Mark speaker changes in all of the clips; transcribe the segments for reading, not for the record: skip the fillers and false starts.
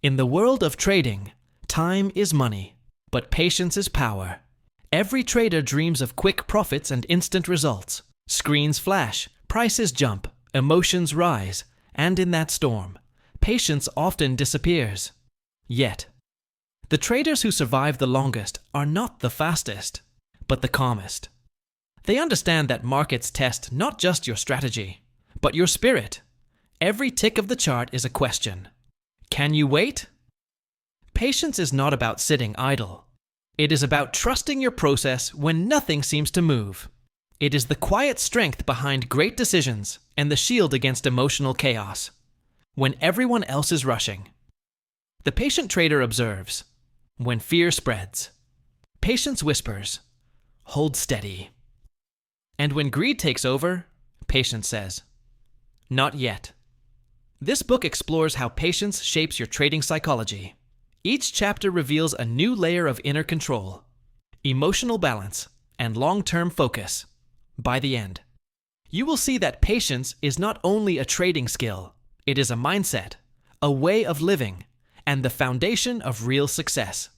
Speaker 1: In the world of trading, time is money, but patience is power. Every trader dreams of quick profits and instant results. Screens flash, prices jump, emotions rise, and in that storm, patience often disappears. Yet, the traders who survive the longest are not the fastest, but the calmest. They understand that markets test not just your strategy, but your spirit. Every tick of the chart is a question. Can you wait? Patience is not about sitting idle. It is about trusting your process when nothing seems to move. It is the quiet strength behind great decisions and the shield against emotional chaos. When everyone else is rushing, the patient trader observes. When fear spreads, patience whispers, "Hold steady." And when greed takes over, patience says, "Not yet." This book explores how patience shapes your trading psychology. Each chapter reveals a new layer of inner control, emotional balance, and long-term focus. By the end, you will see that patience is not only a trading skill, it is a mindset, a way of living, and the foundation of real success.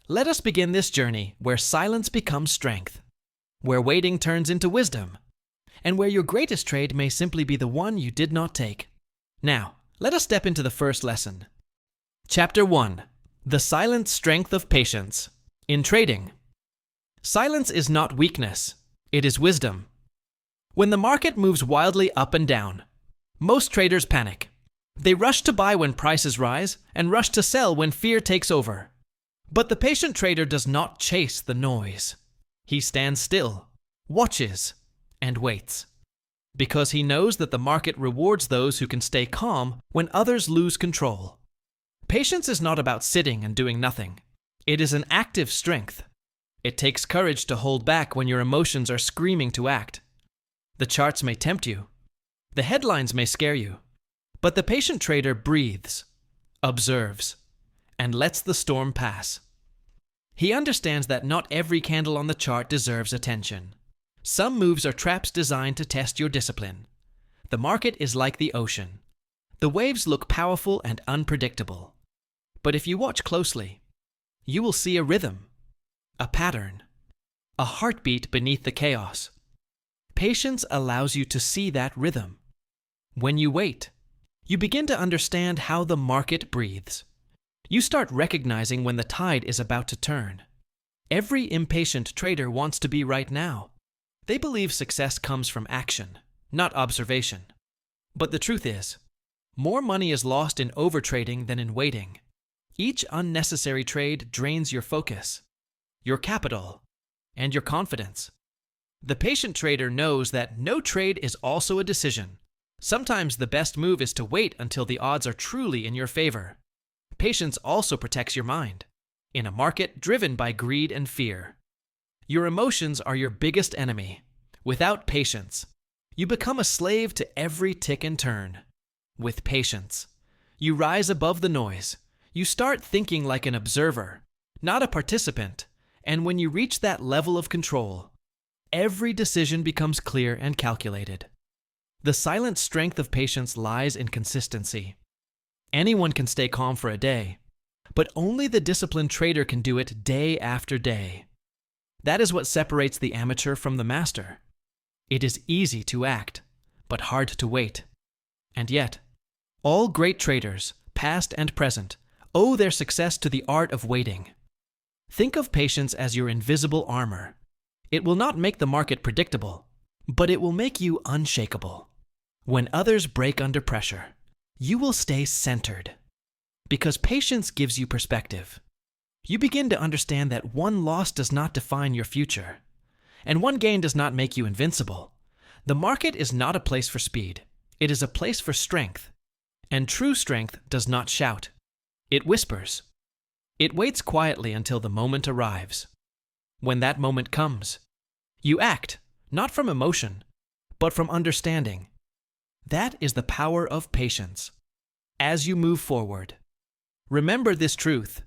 Speaker 1: Let us begin this journey where silence becomes strength, where waiting turns into wisdom, and where your greatest trade may simply be the one you did not take. Now, let us step into the first lesson. Chapter 1. The Silent Strength of Patience. In trading, silence is not weakness, it is wisdom. When the market moves wildly up and down, most traders panic. They rush to buy when prices rise and rush to sell when fear takes over. But the patient trader does not chase the noise. He stands still, watches, and waits. Because he knows that the market rewards those who can stay calm when others lose control. Patience is not about sitting and doing nothing. It is an active strength. It takes courage to hold back when your emotions are screaming to act. The charts may tempt you. The headlines may scare you. But the patient trader breathes, observes, and lets the storm pass. He understands that not every candle on the chart deserves attention. Some moves are traps designed to test your discipline. The market is like the ocean. The waves look powerful and unpredictable. But if you watch closely, you will see a rhythm, a pattern, a heartbeat beneath the chaos. Patience allows you to see that rhythm. When you wait, you begin to understand how the market breathes. You start recognizing when the tide is about to turn. Every impatient trader wants to be right now. They believe success comes from action, not observation. But the truth is, more money is lost in overtrading than in waiting. Each unnecessary trade drains your focus, your capital, and your confidence. The patient trader knows that no trade is also a decision. Sometimes the best move is to wait until the odds are truly in your favor. Patience also protects your mind. In a market driven by greed and fear, your emotions are your biggest enemy. Without patience, you become a slave to every tick and turn. With patience, you rise above the noise. You start thinking like an observer, not a participant. And when you reach that level of control, every decision becomes clear and calculated. The silent strength of patience lies in consistency. Anyone can stay calm for a day, but only the disciplined trader can do it day after day. That is what separates the amateur from the master. It is easy to act, but hard to wait. And yet, all great traders, past and present, owe their success to the art of waiting. Think of patience as your invisible armor. It will not make the market predictable, but it will make you unshakable. When others break under pressure, you will stay centered. Because patience gives you perspective. You begin to understand that one loss does not define your future, and one gain does not make you invincible. The market is not a place for speed. It is a place for strength. And true strength does not shout. It whispers. It waits quietly until the moment arrives. When that moment comes, you act, not from emotion, but from understanding. That is the power of patience. As you move forward, remember this truth.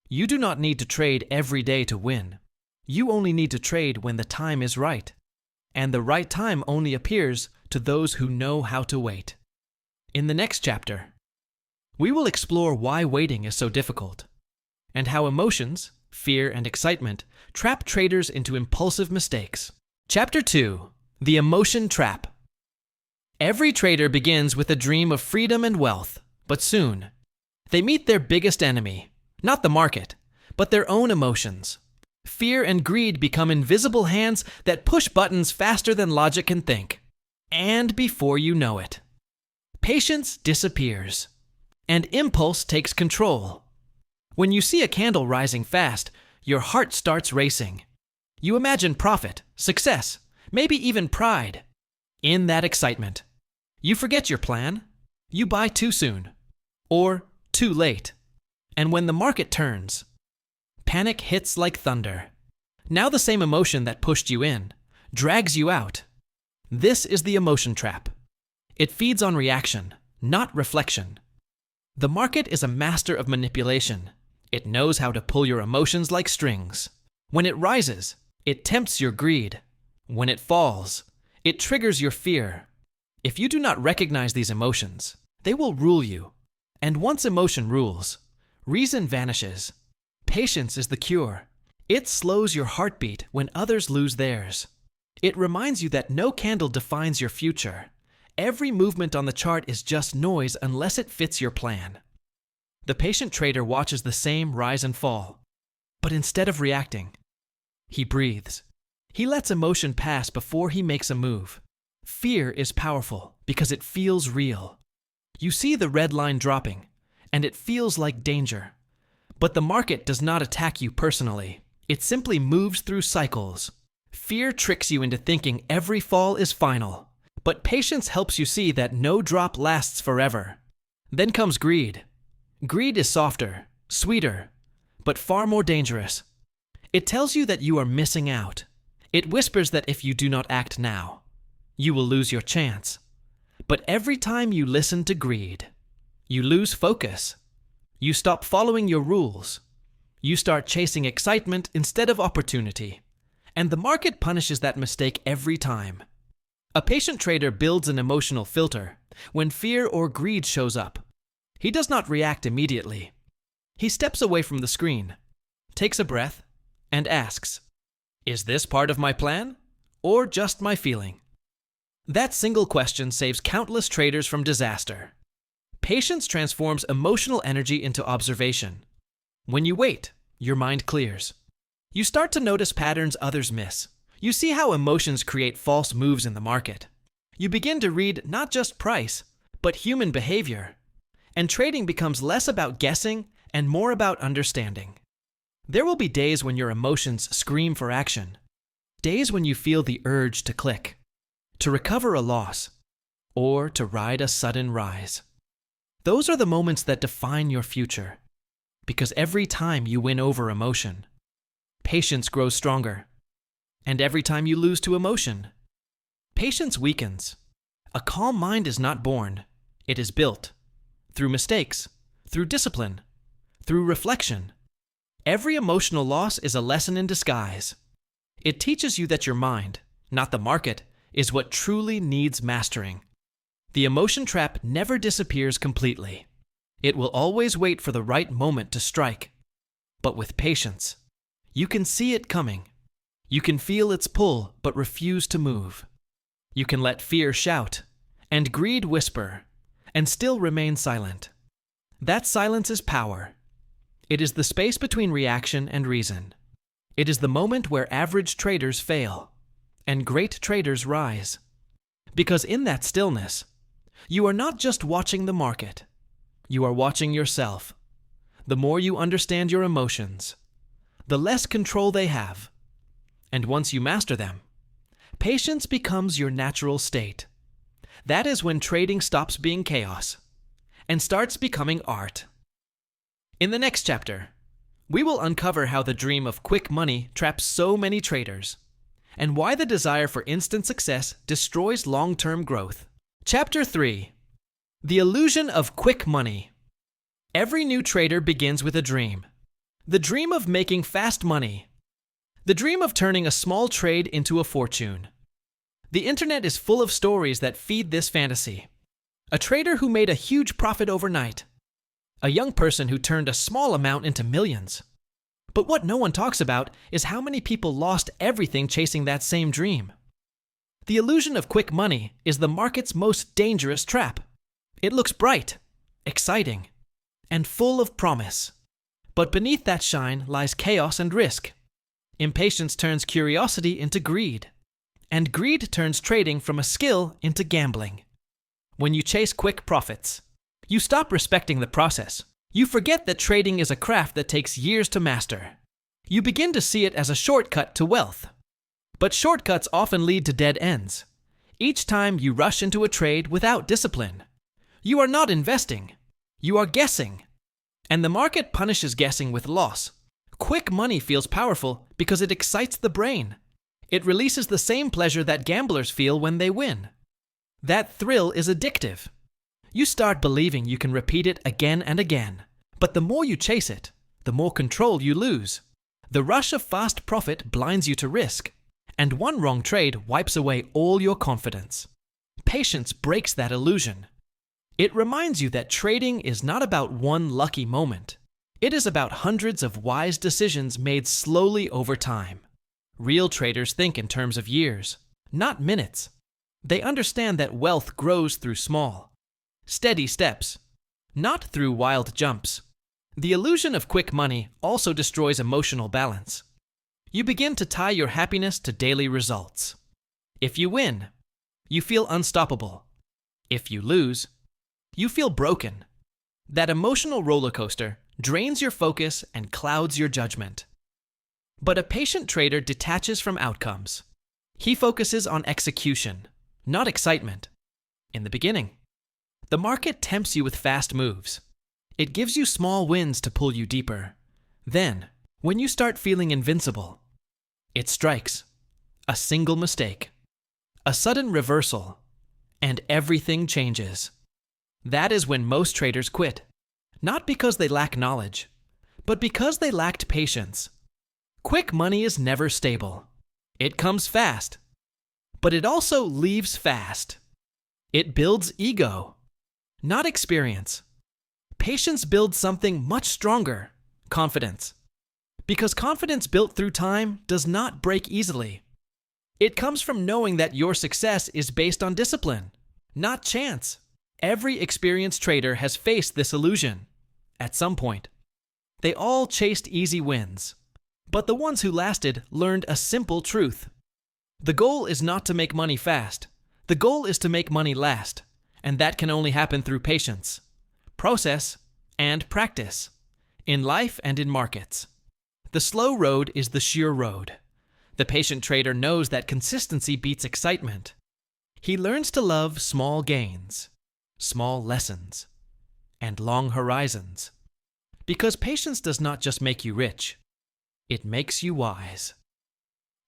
Speaker 1: You do not need to trade every day to win. You only need to trade when the time is right. And the right time only appears to those who know how to wait. In the next chapter, We will explore why waiting is so difficult, and how emotions, fear, and excitement trap traders into impulsive mistakes. Chapter 2: The Emotion Trap. Every trader begins with a dream of freedom and wealth, but soon, they meet their biggest enemy, not the market, but their own emotions. Fear and greed become invisible hands that push buttons faster than logic can think. And before you know it, patience disappears, and impulse takes control. When you see a candle rising fast, your heart starts racing. You imagine profit, success, maybe even pride. In that excitement, you forget your plan. You buy too soon, or too late. And when the market turns, panic hits like thunder. Now the same emotion that pushed you in drags you out. This is the emotion trap. It feeds on reaction, not reflection. The market is a master of manipulation. It knows how to pull your emotions like strings. When it rises, it tempts your greed. When it falls, it triggers your fear. If you do not recognize these emotions, they will rule you. And once emotion rules, reason vanishes. Patience is the cure. It slows your heartbeat when others lose theirs. It reminds you that no candle defines your future. Every movement on the chart is just noise unless it fits your plan. The patient trader watches the same rise and fall. But instead of reacting, he breathes. He lets emotion pass before he makes a move. Fear is powerful because it feels real. You see the red line dropping, and it feels like danger. But the market does not attack you personally. It simply moves through cycles. Fear tricks you into thinking every fall is final. But patience helps you see that no drop lasts forever. Then comes greed. Greed is softer, sweeter, but far more dangerous. It tells you that you are missing out. It whispers that if you do not act now, you will lose your chance. But every time you listen to greed, you lose focus. You stop following your rules. You start chasing excitement instead of opportunity. And the market punishes that mistake every time. A patient trader builds an emotional filter when fear or greed shows up. He does not react immediately. He steps away from the screen, takes a breath, and asks, "Is this part of my plan, or just my feeling?" That single question saves countless traders from disaster. Patience transforms emotional energy into observation. When you wait, your mind clears. You start to notice patterns others miss. You see how emotions create false moves in the market. You begin to read not just price, but human behavior. And trading becomes less about guessing and more about understanding. There will be days when your emotions scream for action. Days when you feel the urge to click, to recover a loss, or to ride a sudden rise. Those are the moments that define your future. Because every time you win over emotion, patience grows stronger. And every time you lose to emotion, patience weakens. A calm mind is not born, it is built. Through mistakes, through discipline, through reflection. Every emotional loss is a lesson in disguise. It teaches you that your mind, not the market, is what truly needs mastering. The emotion trap never disappears completely. It will always wait for the right moment to strike. But with patience, you can see it coming. You can feel its pull but refuse to move. You can let fear shout and greed whisper and still remain silent. That silence is power. It is the space between reaction and reason. It is the moment where average traders fail and great traders rise. Because in that stillness, you are not just watching the market. You are watching yourself. The more you understand your emotions, the less control they have. And once you master them, patience becomes your natural state. That is when trading stops being chaos and starts becoming art. In the next chapter, we will uncover how the dream of quick money traps so many traders and why the desire for instant success destroys long-term growth. Chapter 3: The Illusion of Quick Money. Every new trader begins with a dream. The dream of making fast money. The dream of turning a small trade into a fortune. The internet is full of stories that feed this fantasy. A trader who made a huge profit overnight. a young person who turned a small amount into millions. But what no one talks about is how many people lost everything chasing that same dream. The illusion of quick money is the market's most dangerous trap. It looks bright, exciting, and full of promise. But beneath that shine lies chaos and risk. Impatience turns curiosity into greed, and greed turns trading from a skill into gambling. When you chase quick profits, you stop respecting the process. You forget that trading is a craft that takes years to master. You begin to see it as a shortcut to wealth. But shortcuts often lead to dead ends. Each time you rush into a trade without discipline, you are not investing, you are guessing. And the market punishes guessing with loss. Quick money feels powerful because it excites the brain. It releases the same pleasure that gamblers feel when they win. That thrill is addictive. You start believing you can repeat it again and again. But the more you chase it, the more control you lose. The rush of fast profit blinds you to risk, and one wrong trade wipes away all your confidence. Patience breaks that illusion. It reminds you that trading is not about one lucky moment. It is about hundreds of wise decisions made slowly over time. Real traders think in terms of years, not minutes. They understand that wealth grows through small, steady steps, not through wild jumps. The illusion of quick money also destroys emotional balance. You begin to tie your happiness to daily results. If you win, you feel unstoppable. If you lose, you feel broken. That emotional roller coaster drains your focus and clouds your judgment. But a patient trader detaches from outcomes. He focuses on execution, not excitement. In the beginning, the market tempts you with fast moves. It gives you small wins to pull you deeper. Then, when you start feeling invincible, it strikes. A single mistake, a sudden reversal, and everything changes. That is when most traders quit. Not because they lack knowledge, but because they lacked patience. Quick money is never stable. It comes fast, but it also leaves fast. It builds ego, not experience. Patience builds something much stronger, confidence. Because confidence built through time does not break easily. It comes from knowing that your success is based on discipline, not chance. Every experienced trader has faced this illusion at some point. They all chased easy wins, but the ones who lasted learned a simple truth. The goal is not to make money fast. The goal is to make money last, and that can only happen through patience, process, and practice, in life and in markets. The slow road is the sure road. The patient trader knows that consistency beats excitement. He learns to love small gains, small lessons, and long horizons. Because patience does not just make you rich, it makes you wise.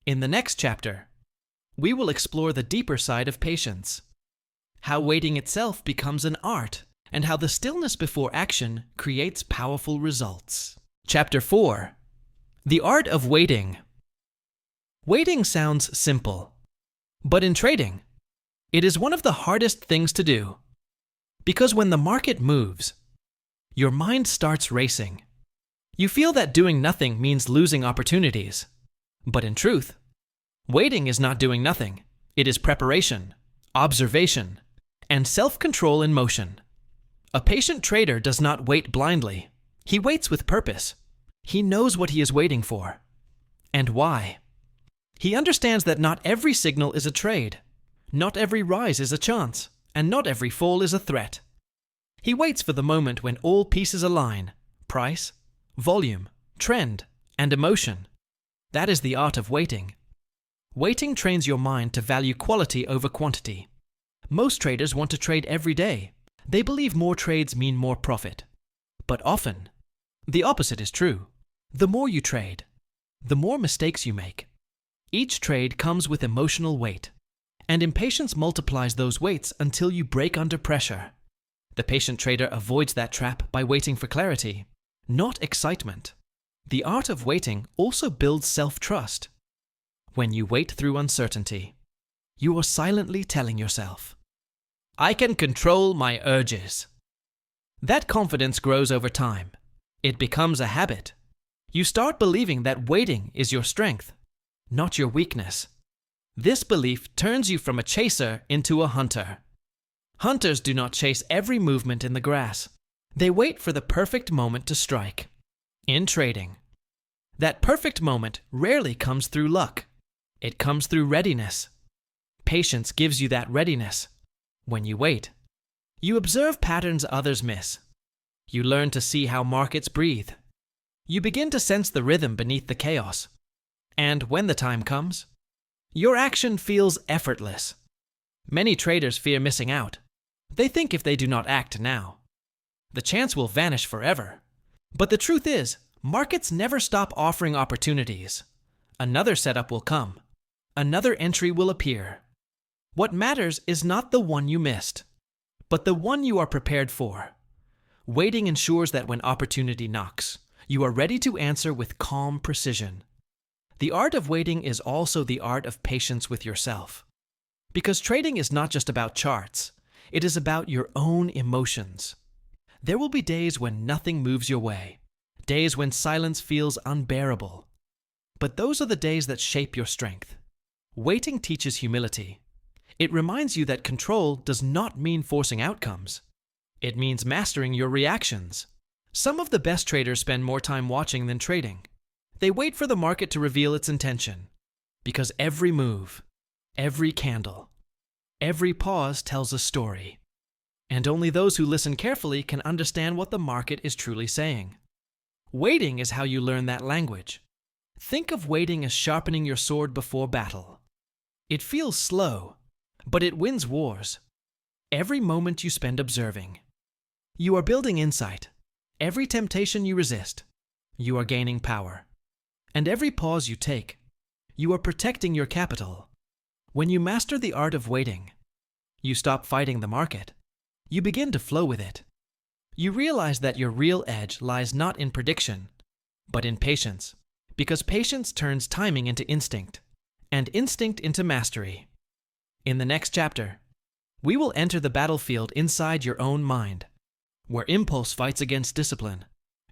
Speaker 1: In the next chapter, we will explore the deeper side of patience, how waiting itself becomes an art, and how the stillness before action creates powerful results. Chapter 4. The Art of Waiting. Waiting sounds simple, but in trading, it is one of the hardest things to do. Because when the market moves, your mind starts racing. You feel that doing nothing means losing opportunities. But in truth, waiting is not doing nothing. It is preparation, observation, and self-control in motion. A patient trader does not wait blindly. He waits with purpose. He knows what he is waiting for, and why. He understands that not every signal is a trade, not every rise is a chance, and not every fall is a threat. He waits for the moment when all pieces align: price, volume, trend, and emotion. That is the art of waiting. Waiting trains your mind to value quality over quantity. Most traders want to trade every day. They believe more trades mean more profit. But often, the opposite is true. The more you trade, the more mistakes you make. Each trade comes with emotional weight, and impatience multiplies those weights until you break under pressure. The patient trader avoids that trap by waiting for clarity, not excitement. The art of waiting also builds self-trust. When you wait through uncertainty, you are silently telling yourself, "I can control my urges." That confidence grows over time. It becomes a habit. You start believing that waiting is your strength, not your weakness. This belief turns you from a chaser into a hunter. Hunters do not chase every movement in the grass. They wait for the perfect moment to strike. In trading, that perfect moment rarely comes through luck. It comes through readiness. Patience gives you that readiness. When you wait, you observe patterns others miss. You learn to see how markets breathe. You begin to sense the rhythm beneath the chaos. And when the time comes, your action feels effortless. Many traders fear missing out. They think if they do not act now, the chance will vanish forever. But the truth is, markets never stop offering opportunities. Another setup will come. Another entry will appear. What matters is not the one you missed, but the one you are prepared for. Waiting ensures that when opportunity knocks, you are ready to answer with calm precision. The art of waiting is also the art of patience with yourself. Because trading is not just about charts, it is about your own emotions. There will be days when nothing moves your way, days when silence feels unbearable. But those are the days that shape your strength. Waiting teaches humility. It reminds you that control does not mean forcing outcomes. It means mastering your reactions. Some of the best traders spend more time watching than trading. They wait for the market to reveal its intention. Because every move, every candle, every pause tells a story. And only those who listen carefully can understand what the market is truly saying. Waiting is how you learn that language. Think of waiting as sharpening your sword before battle. It feels slow, but it wins wars. Every moment you spend observing, you are building insight. Every temptation you resist, you are gaining power. And every pause you take, you are protecting your capital. When you master the art of waiting, you stop fighting the market. You begin to flow with it. You realize that your real edge lies not in prediction, but in patience. Because patience turns timing into instinct, and instinct into mastery. In the next chapter, we will enter the battlefield inside your own mind, where impulse fights against discipline,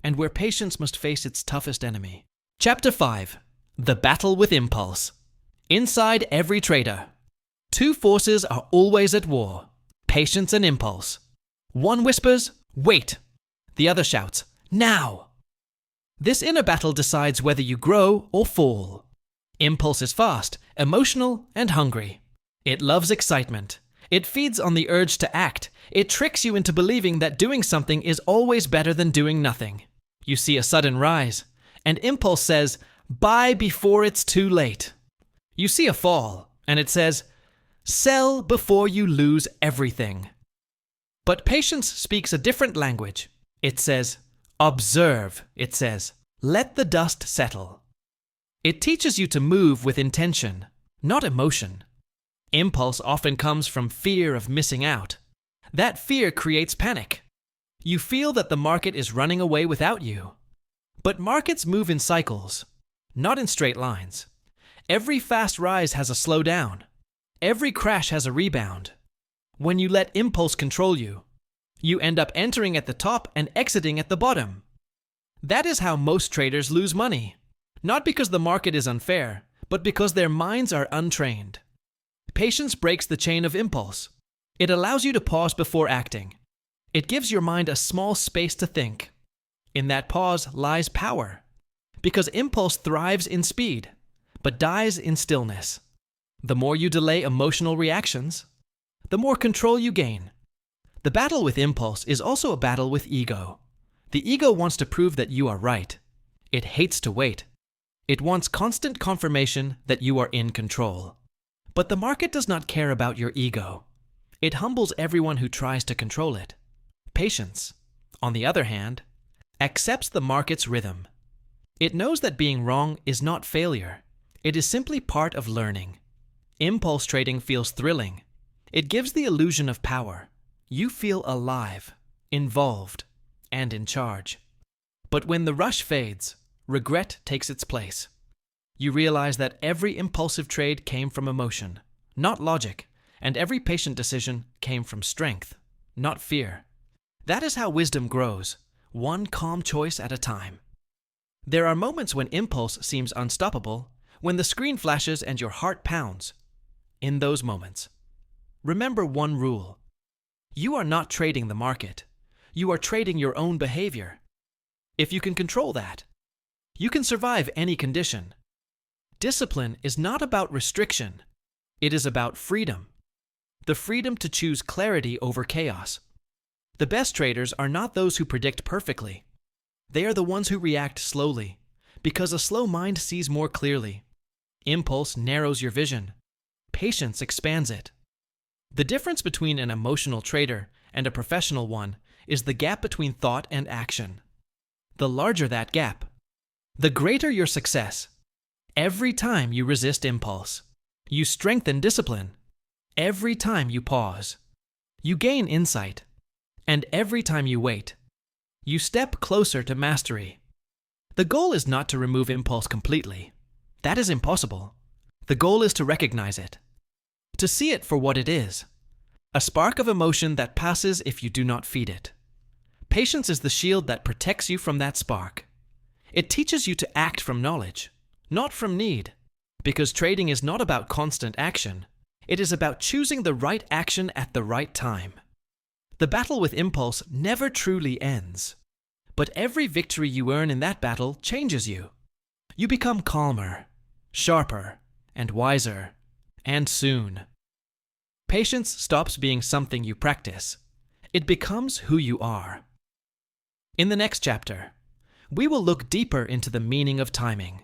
Speaker 1: and where patience must face its toughest enemy. Chapter 5. The Battle with Impulse. Inside every trader, two forces are always at war: patience and impulse. One whispers, "Wait." The other shouts, "Now." This inner battle decides whether you grow or fall. Impulse is fast, emotional, and hungry. It loves excitement. It feeds on the urge to act. It tricks you into believing that doing something is always better than doing nothing. You see a sudden rise, and impulse says, "Buy before it's too late." You see a fall, and it says, "Sell before you lose everything." But patience speaks a different language. It says, "Observe," it says, "Let the dust settle." It teaches you to move with intention, not emotion. Impulse often comes from fear of missing out. That fear creates panic. You feel that the market is running away without you. But markets move in cycles, not in straight lines. Every fast rise has a slow down. Every crash has a rebound. When you let impulse control you, you end up entering at the top and exiting at the bottom. That is how most traders lose money. Not because the market is unfair, but because their minds are untrained. Patience breaks the chain of impulse. It allows you to pause before acting. It gives your mind a small space to think. In that pause lies power. Because impulse thrives in speed, but dies in stillness. The more you delay emotional reactions, the more control you gain. The battle with impulse is also a battle with ego. The ego wants to prove that you are right. It hates to wait. It wants constant confirmation that you are in control. But the market does not care about your ego. It humbles everyone who tries to control it. Patience, on the other hand, accepts the market's rhythm. It knows that being wrong is not failure. It is simply part of learning. Impulse trading feels thrilling. It gives the illusion of power. You feel alive, involved, and in charge. But when the rush fades, regret takes its place. You realize that every impulsive trade came from emotion, not logic, and every patient decision came from strength, not fear. That is how wisdom grows, one calm choice at a time. There are moments when impulse seems unstoppable, when the screen flashes and your heart pounds. In those moments, remember one rule. You are not trading the market. You are trading your own behavior. If you can control that, you can survive any condition. Discipline is not about restriction. It is about freedom. The freedom to choose clarity over chaos. The best traders are not those who predict perfectly. They are the ones who react slowly, because a slow mind sees more clearly. Impulse narrows your vision. Patience expands it. The difference between an emotional trader and a professional one is the gap between thought and action. The larger that gap, the greater your success. Every time you resist impulse, you strengthen discipline. Every time you pause, you gain insight. And every time you wait, you step closer to mastery. The goal is not to remove impulse completely. That is impossible. The goal is to recognize it, to see it for what it is, a spark of emotion that passes if you do not feed it. Patience is the shield that protects you from that spark. It teaches you to act from knowledge, not from need, because trading is not about constant action. It is about choosing the right action at the right time. The battle with impulse never truly ends, but every victory you earn in that battle changes you. You become calmer, sharper, and wiser, and soon. Patience stops being something you practice. It becomes who you are. In the next chapter, we will look deeper into the meaning of timing,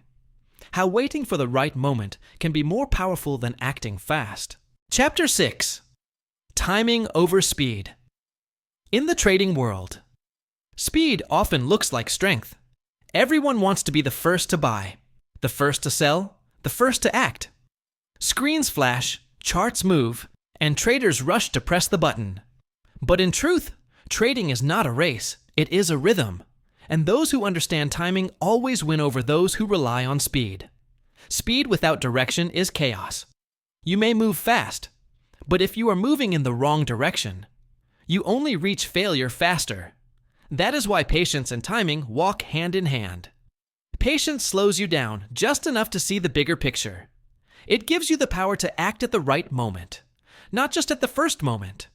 Speaker 1: how waiting for the right moment can be more powerful than acting fast. Chapter 6. Timing over speed. In the trading world, speed often looks like strength. Everyone wants to be the first to buy, the first to sell, the first to act. Screens flash, charts move, and traders rush to press the button. But in truth, trading is not a race, it is a rhythm. And those who understand timing always win over those who rely on speed. Speed without direction is chaos. You may move fast, but if you are moving in the wrong direction, you only reach failure faster. That is why patience and timing walk hand in hand. Patience slows you down just enough to see the bigger picture. It gives you the power to act at the right moment, not just at the first moment.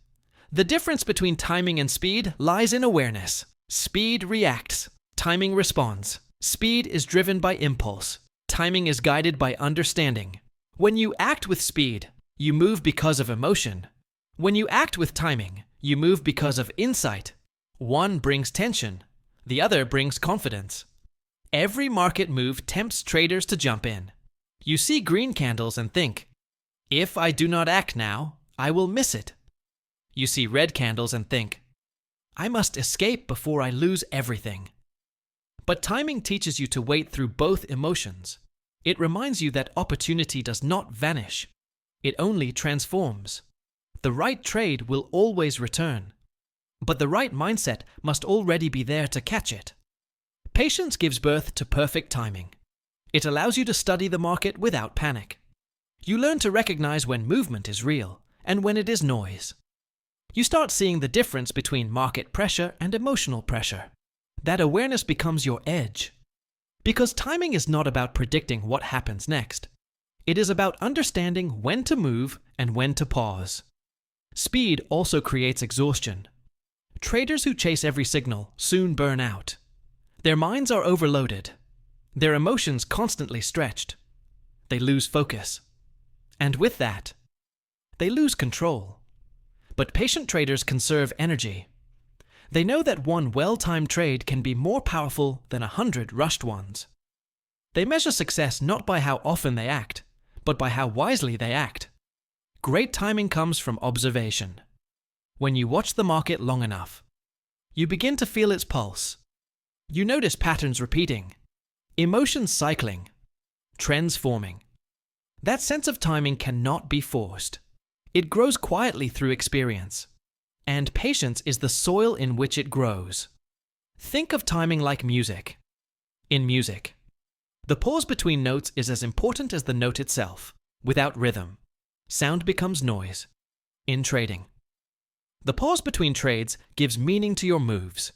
Speaker 1: The difference between timing and speed lies in awareness. Speed reacts, timing responds. Speed is driven by impulse. Timing is guided by understanding. When you act with speed, you move because of emotion. When you act with timing, you move because of insight. One brings tension, the other brings confidence. Every market move tempts traders to jump in. You see green candles and think, if I do not act now, I will miss it. You see red candles and think, I must escape before I lose everything. But timing teaches you to wait through both emotions. It reminds you that opportunity does not vanish. It only transforms. The right trade will always return, but the right mindset must already be there to catch it. Patience gives birth to perfect timing. It allows you to study the market without panic. You learn to recognize when movement is real and when it is noise. You start seeing the difference between market pressure and emotional pressure. That awareness becomes your edge. Because timing is not about predicting what happens next. It is about understanding when to move and when to pause. Speed also creates exhaustion. Traders who chase every signal soon burn out. Their minds are overloaded. Their emotions constantly stretched. They lose focus. And with that, they lose control. But patient traders conserve energy. They know that one well-timed trade can be more powerful than 100 rushed ones. They measure success not by how often they act, but by how wisely they act. Great timing comes from observation. When you watch the market long enough, you begin to feel its pulse. You notice patterns repeating, emotions cycling, trends forming. That sense of timing cannot be forced. It grows quietly through experience. And patience is the soil in which it grows. Think of timing like music. In music, the pause between notes is as important as the note itself. Without rhythm, sound becomes noise. In trading, The pause between trades gives meaning to your moves.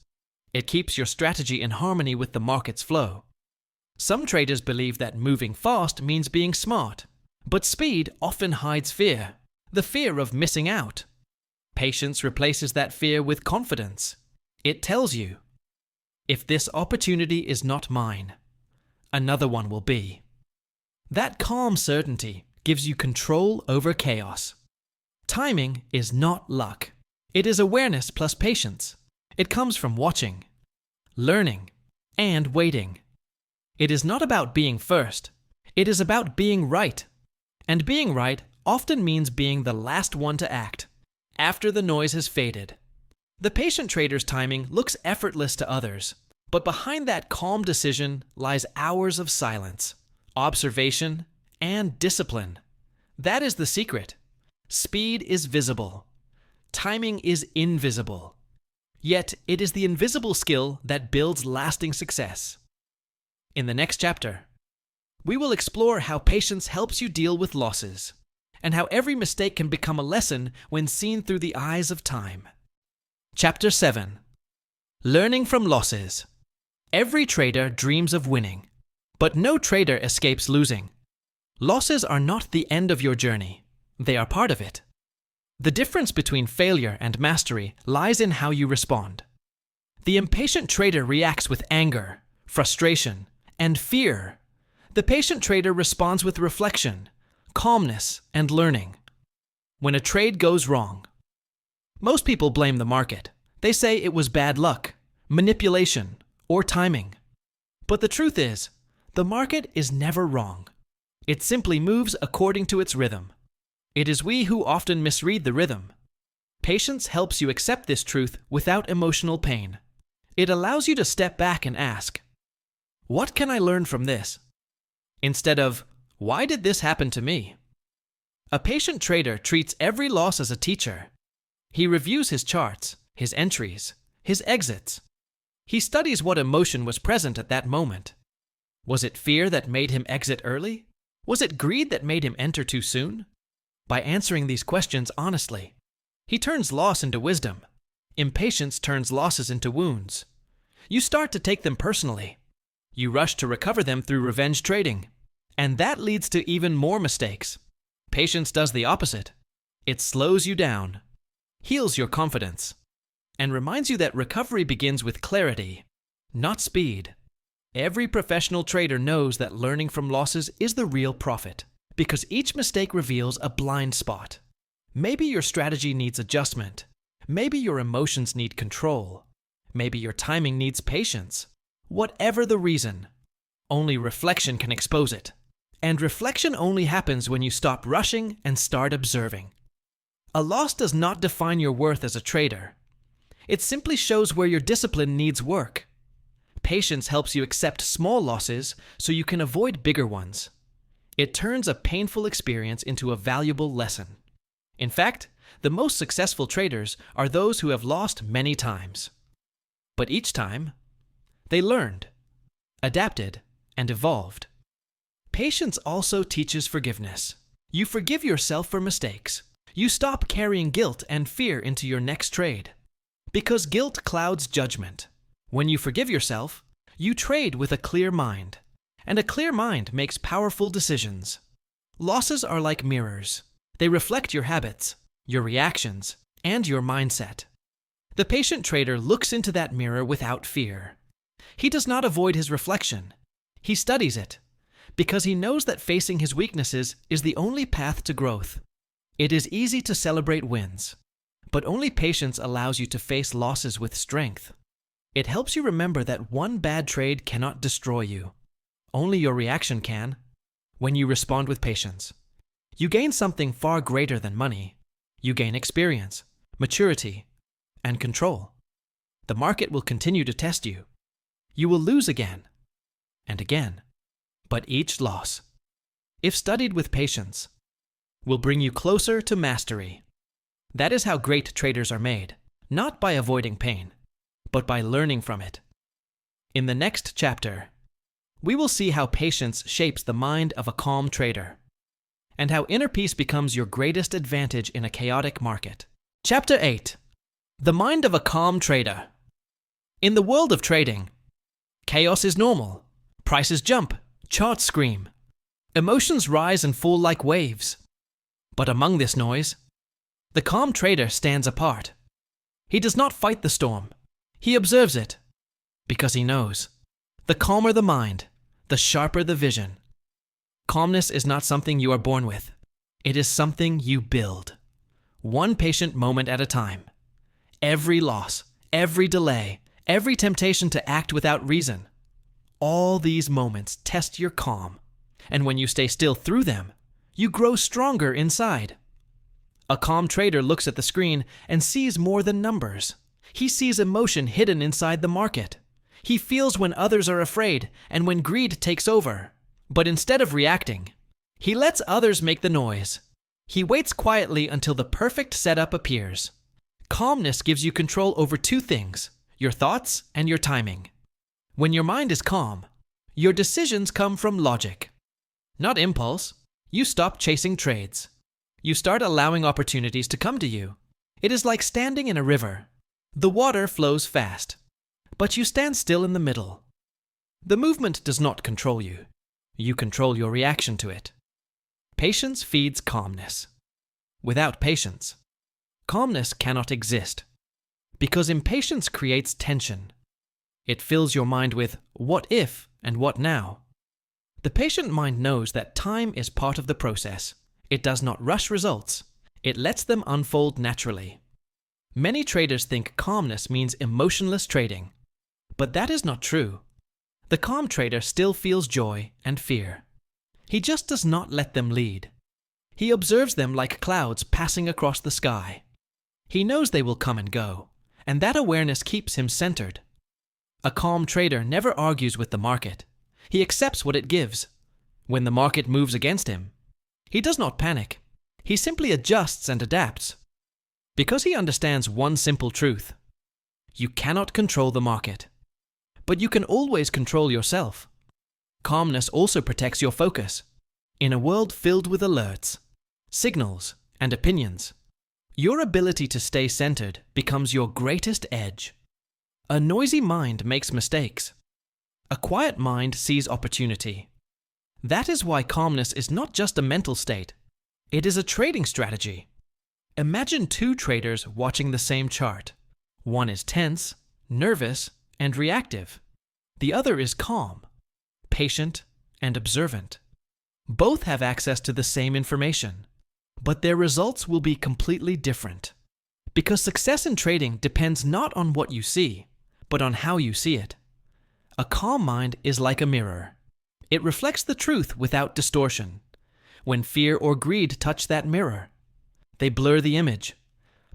Speaker 1: It keeps your strategy in harmony with the market's flow. Some traders believe that moving fast means being smart, but speed often hides fear, the fear of missing out. Patience replaces that fear with confidence. It tells you, if this opportunity is not mine, another one will be. That calm certainty gives you control over chaos. Timing is not luck. It is awareness plus patience. It comes from watching, learning, and waiting. It is not about being first. It is about being right. And being right often means being the last one to act, after the noise has faded. The patient trader's timing looks effortless to others, but behind that calm decision lies hours of silence, observation, and discipline. That is the secret. Speed is visible. Timing is invisible. Yet it is the invisible skill that builds lasting success. In the next chapter, we will explore how patience helps you deal with losses, and how every mistake can become a lesson when seen through the eyes of time. Chapter 7. Learning from losses. Every trader dreams of winning, but no trader escapes losing. Losses are not the end of your journey. They are part of it. The difference between failure and mastery lies in how you respond. The impatient trader reacts with anger, frustration, and fear. The patient trader responds with reflection, calmness, and learning. When a trade goes wrong, most people blame the market. They say it was bad luck, manipulation, or timing. But the truth is, the market is never wrong. It simply moves according to its rhythm. It is we who often misread the rhythm. Patience helps you accept this truth without emotional pain. It allows you to step back and ask, what can I learn from this? Instead of, why did this happen to me? A patient trader treats every loss as a teacher. He reviews his charts, his entries, his exits. He studies what emotion was present at that moment. Was it fear that made him exit early? Was it greed that made him enter too soon? By answering these questions honestly, he turns loss into wisdom. Impatience turns losses into wounds. You start to take them personally. You rush to recover them through revenge trading. And that leads to even more mistakes. Patience does the opposite. It slows you down, heals your confidence, and reminds you that recovery begins with clarity, not speed. Every professional trader knows that learning from losses is the real profit, because each mistake reveals a blind spot. Maybe your strategy needs adjustment. Maybe your emotions need control. Maybe your timing needs patience. Whatever the reason, only reflection can expose it. And reflection only happens when you stop rushing and start observing. A loss does not define your worth as a trader. It simply shows where your discipline needs work. Patience helps you accept small losses so you can avoid bigger ones. It turns a painful experience into a valuable lesson. In fact, the most successful traders are those who have lost many times. But each time, they learned, adapted, and evolved. Patience also teaches forgiveness. You forgive yourself for mistakes. You stop carrying guilt and fear into your next trade. Because guilt clouds judgment. When you forgive yourself, you trade with a clear mind. And a clear mind makes powerful decisions. Losses are like mirrors. They reflect your habits, your reactions, and your mindset. The patient trader looks into that mirror without fear. He does not avoid his reflection. He studies it, because he knows that facing his weaknesses is the only path to growth. It is easy to celebrate wins, but only patience allows you to face losses with strength. It helps you remember that one bad trade cannot destroy you. Only your reaction can. When you respond with patience, you gain something far greater than money. You gain experience, maturity, and control. The market will continue to test you. You will lose again and again. But each loss, if studied with patience, will bring you closer to mastery. That is how great traders are made, not by avoiding pain, but by learning from it. In the next chapter, we will see how patience shapes the mind of a calm trader, and how inner peace becomes your greatest advantage in a chaotic market. Chapter 8. The mind of a calm trader. In the world of trading, chaos is normal. Prices jump, charts scream. Emotions rise and fall like waves. But among this noise, the calm trader stands apart. He does not fight the storm. He observes it, because he knows. The calmer the mind, the sharper the vision. Calmness is not something you are born with. It is something you build. One patient moment at a time. Every loss, every delay, every temptation to act without reason. All these moments test your calm, and when you stay still through them, you grow stronger inside. A calm trader looks at the screen and sees more than numbers. He sees emotion hidden inside the market. He feels when others are afraid and when greed takes over. But instead of reacting, he lets others make the noise. He waits quietly until the perfect setup appears. Calmness gives you control over two things, your thoughts and your timing. When your mind is calm, your decisions come from logic, not impulse. You stop chasing trades. You start allowing opportunities to come to you. It is like standing in a river. The water flows fast, but you stand still in the middle. The movement does not control you. You control your reaction to it. Patience feeds calmness. Without patience, calmness cannot exist, because impatience creates tension. It fills your mind with what if and what now. The patient mind knows that time is part of the process. It does not rush results. It lets them unfold naturally. Many traders think calmness means emotionless trading, but that is not true. The calm trader still feels joy and fear. He just does not let them lead. He observes them like clouds passing across the sky. He knows they will come and go, and that awareness keeps him centered. A calm trader never argues with the market. He accepts what it gives. When the market moves against him, he does not panic. He simply adjusts and adapts. Because he understands one simple truth. You cannot control the market, but you can always control yourself. Calmness also protects your focus. In a world filled with alerts, signals, and opinions, your ability to stay centered becomes your greatest edge. A noisy mind makes mistakes. A quiet mind sees opportunity. That is why calmness is not just a mental state. It is a trading strategy. Imagine two traders watching the same chart. One is tense, nervous, and reactive. The other is calm, patient, and observant. Both have access to the same information, but their results will be completely different. Because success in trading depends not on what you see, but on how you see it. A calm mind is like a mirror. It reflects the truth without distortion. When fear or greed touch that mirror, they blur the image.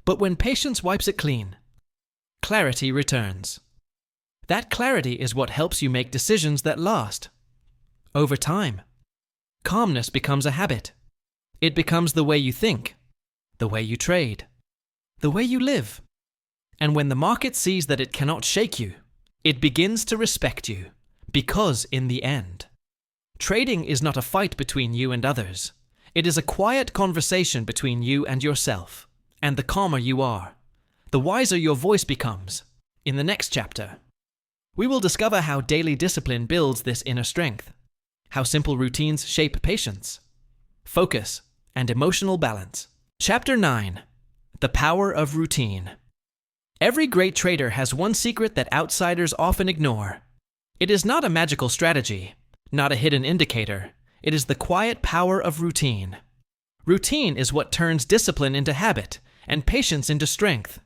Speaker 1: But when patience wipes it clean, clarity returns. That clarity is what helps you make decisions that last. Over time, calmness becomes a habit. It becomes the way you think, the way you trade, the way you live. And when the market sees that it cannot shake you, it begins to respect you, because in the end, trading is not a fight between you and others. It is a quiet conversation between you and yourself. And the calmer you are, the wiser your voice becomes. In the next chapter, we will discover how daily discipline builds this inner strength, how simple routines shape patience, focus, and emotional balance. Chapter 9. The Power of Routine. Every great trader has one secret that outsiders often ignore. It is not a magical strategy, not a hidden indicator. It is the quiet power of routine. Routine is what turns discipline into habit and patience into strength.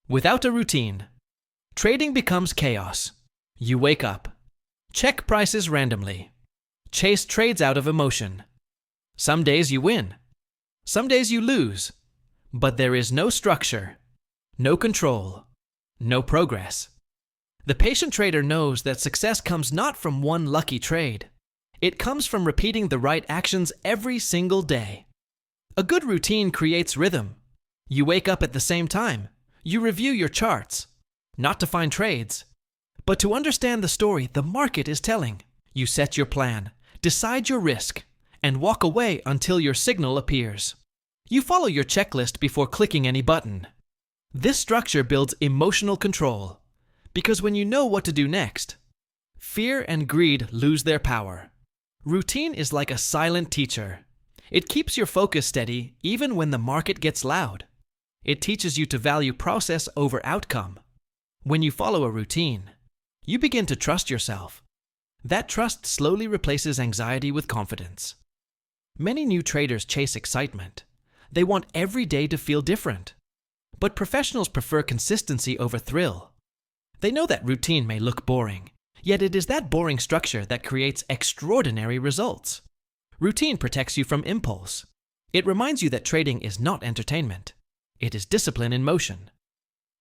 Speaker 1: Without a routine, trading becomes chaos. You wake up, check prices randomly, chase trades out of emotion. Some days you win, some days you lose, but there is no structure, no control, no progress. The patient trader knows that success comes not from one lucky trade. It comes from repeating the right actions every single day. A good routine creates rhythm. You wake up at the same time. You review your charts, not to find trades, but to understand the story the market is telling. You set your plan, decide your risk, and walk away until your signal appears. You follow your checklist before clicking any button. This structure builds emotional control, because when you know what to do next, fear and greed lose their power. Routine is like a silent teacher. It keeps your focus steady even when the market gets loud. It teaches you to value process over outcome. When you follow a routine, you begin to trust yourself. That trust slowly replaces anxiety with confidence. Many new traders chase excitement. They want every day to feel different. But professionals prefer consistency over thrill. They know that routine may look boring, yet it is that boring structure that creates extraordinary results. Routine protects you from impulse. It reminds you that trading is not entertainment. It is discipline in motion.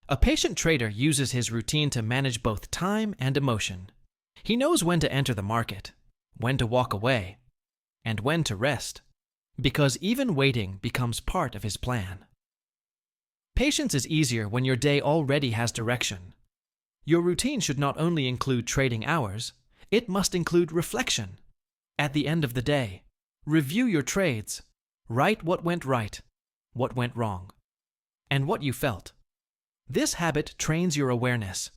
Speaker 1: A patient trader uses his routine to manage both time and emotion. He knows when to enter the market, when to walk away, and when to rest, because even waiting becomes part of his plan. Patience is easier when your day already has direction. Your routine should not only include trading hours, it must include reflection. At the end of the day, review your trades, write what went right, what went wrong, and what you felt. This habit trains your awareness.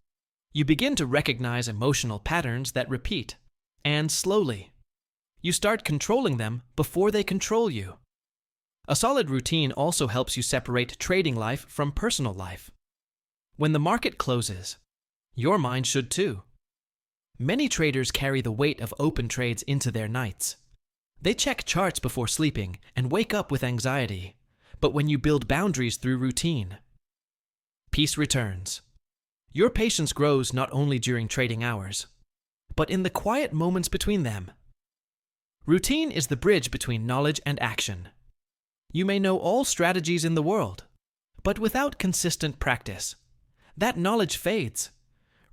Speaker 1: You begin to recognize emotional patterns that repeat, and slowly, you start controlling them before they control you. A solid routine also helps you separate trading life from personal life. When the market closes, your mind should too. Many traders carry the weight of open trades into their nights. They check charts before sleeping and wake up with anxiety. But when you build boundaries through routine, peace returns. Your patience grows not only during trading hours, but in the quiet moments between them. Routine is the bridge between knowledge and action. You may know all strategies in the world, but without consistent practice, that knowledge fades.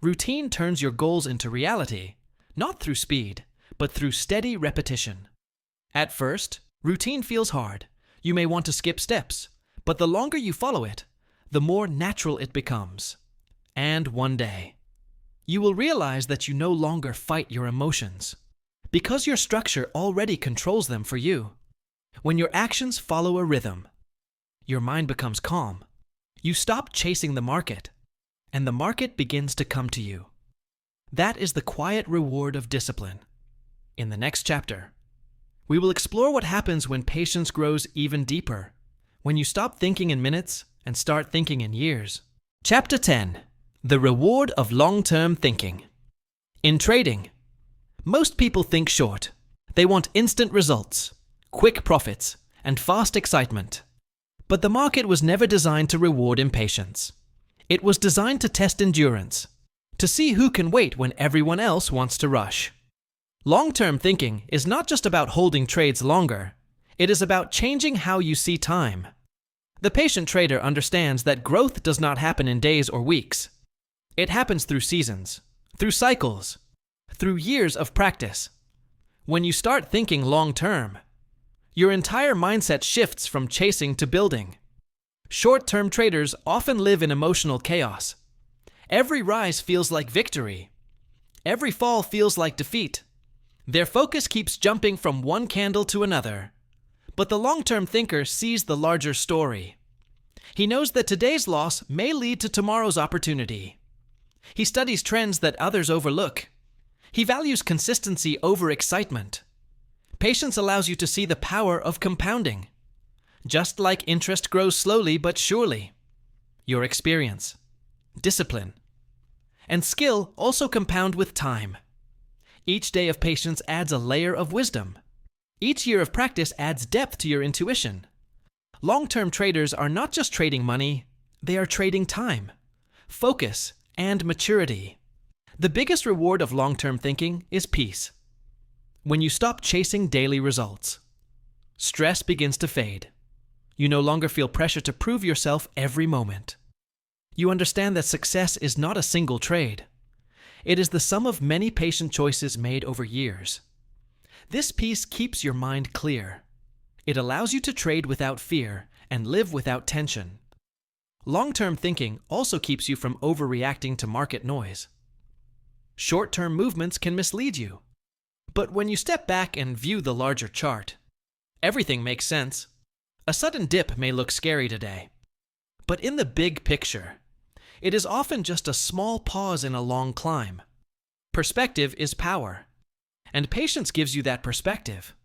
Speaker 1: Routine turns your goals into reality, not through speed, but through steady repetition. At first, routine feels hard. You may want to skip steps, but the longer you follow it, the more natural it becomes. And one day, you will realize that you no longer fight your emotions, because your structure already controls them for you. When your actions follow a rhythm, your mind becomes calm. You stop chasing the market, and the market begins to come to you. That is the quiet reward of discipline. In the next chapter, we will explore what happens when patience grows even deeper, when you stop thinking in minutes and start thinking in years. Chapter 10. The reward of long-term thinking. In trading, most people think short. They want instant results, quick profits, and fast excitement. But the market was never designed to reward impatience. It was designed to test endurance, to see who can wait when everyone else wants to rush. Long-term thinking is not just about holding trades longer. It is about changing how you see time. The patient trader understands that growth does not happen in days or weeks. It happens through seasons, through cycles, through years of practice. When you start thinking long-term, your entire mindset shifts from chasing to building. Short-term traders often live in emotional chaos. Every rise feels like victory. Every fall feels like defeat. Their focus keeps jumping from one candle to another. But the long-term thinker sees the larger story. He knows that today's loss may lead to tomorrow's opportunity. He studies trends that others overlook. He values consistency over excitement. Patience allows you to see the power of compounding. Just like interest grows slowly but surely, your experience, discipline, and skill also compound with time. Each day of patience adds a layer of wisdom. Each year of practice adds depth to your intuition. Long-term traders are not just trading money, they are trading time, focus, and maturity. The biggest reward of long-term thinking is peace. When you stop chasing daily results, stress begins to fade. You no longer feel pressure to prove yourself every moment. You understand that success is not a single trade. It is the sum of many patient choices made over years. This peace keeps your mind clear. It allows you to trade without fear and live without tension. Long-term thinking also keeps you from overreacting to market noise. Short-term movements can mislead you. But when you step back and view the larger chart, everything makes sense. A sudden dip may look scary today, But in the big picture, it is often just a small pause in a long climb. Perspective is power, and patience gives you that perspective.